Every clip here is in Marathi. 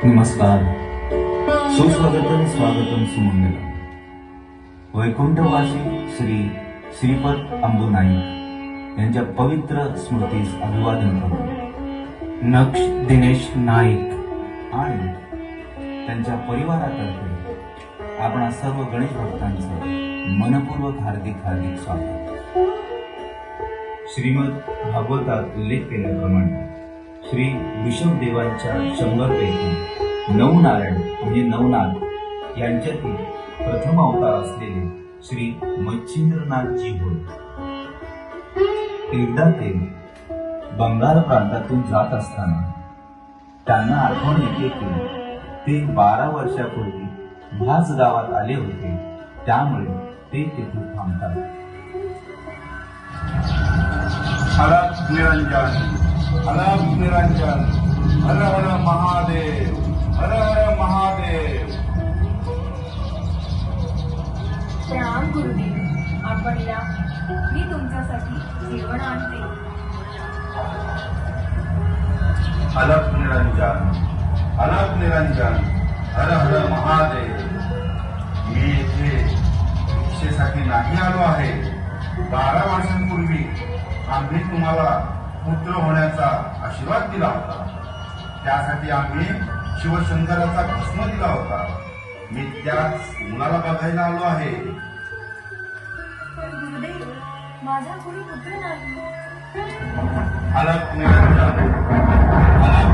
नमस्कार, सुस्वागतम स्वागतम सुमंगलम. वैकुंठवासी श्री श्रीपद अंबू नाईक यांच्या पवित्र स्मृतीस अभिवादन करून नक्ष दिनेश नाईक आणि त्यांच्या परिवारातर्फे आपणा सर्व गणेश भक्तांचं मनपूर्वक हार्दिक हार्दिक स्वागत. श्रीमद भागवतात उल्लेख केल्याप्रमाणे श्री विष्णुदेवांच्या 100 पैकी 9 नारायण म्हणजे नवनाथ यांच्यातील प्रथम अवतार असलेले श्री मच्छिंद्रनाथजी होय. एकदा ते बंगाल प्रांतातून जात असताना त्यांना आठवण येते की ते 12 वर्षापूर्वी ह्याच गावात आले होते, त्यामुळे ते तिथे थांबतात. अलग निरंजन, हर हर महादेव, हर हर महादेव. प्रणाम गुरुदेव, आपण या, मी तुमच्यासाठी जेवण आणते. अलग निरंजन, हर हर महादेव. मी येथे भिक्षेसाठी नाही आलो आहे. 12 वर्षांपूर्वी आम्ही तुम्हाला पुत्र होण्याचा आशीर्वाद दिला होता. त्यासाठी आम्ही शिवशंकराचा भस्म दिला होता. मी त्याच मुलाला बघायला आलो आहे. पण गुरुदेव, माझा कोणी पुत्र नाही. अलग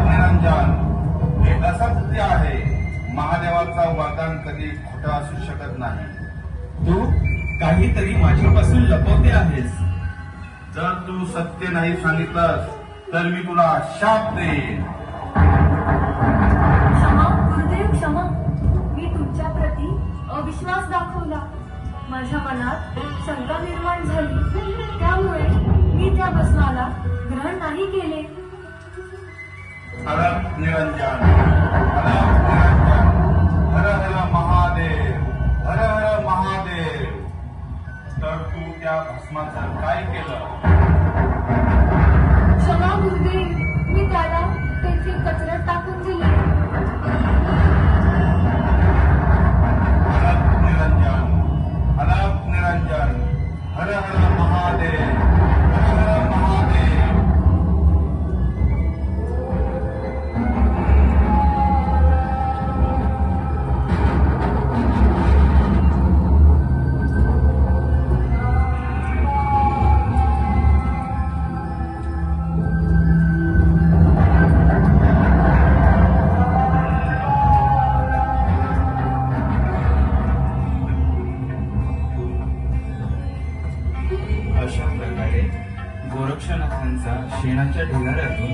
निरंजन, हे असा सत्य आहे. महादेवाचा वरदान कधी खोटं असू शकत नाही. तू काहीतरी माझ्यापासून लपवते आहेस. जर तू सत्य नाही सांगितलंस तर मी तुला शाप देईन. क्षमा गुरुदेव, क्षमा. मी तुमच्या प्रती अविश्वास दाखवला. माझ्या मनात शंका निर्माण झाली, त्यामुळे मी त्या भस्माला ग्रहण नाही केले. अलग निरंजन, हर हर महादेव, हर हर महादेव. तर तू त्या भस्माचं काय केलं? क्षमा गुरुदेव, मी त्याला तेथे कचऱ्यात टाकून दिले. अलग निरंजन, हर हर महादेव, हर हर महादेव. अशा प्रकारे गोरक्षनाथांचा शेणाच्या ढिगाऱ्यातून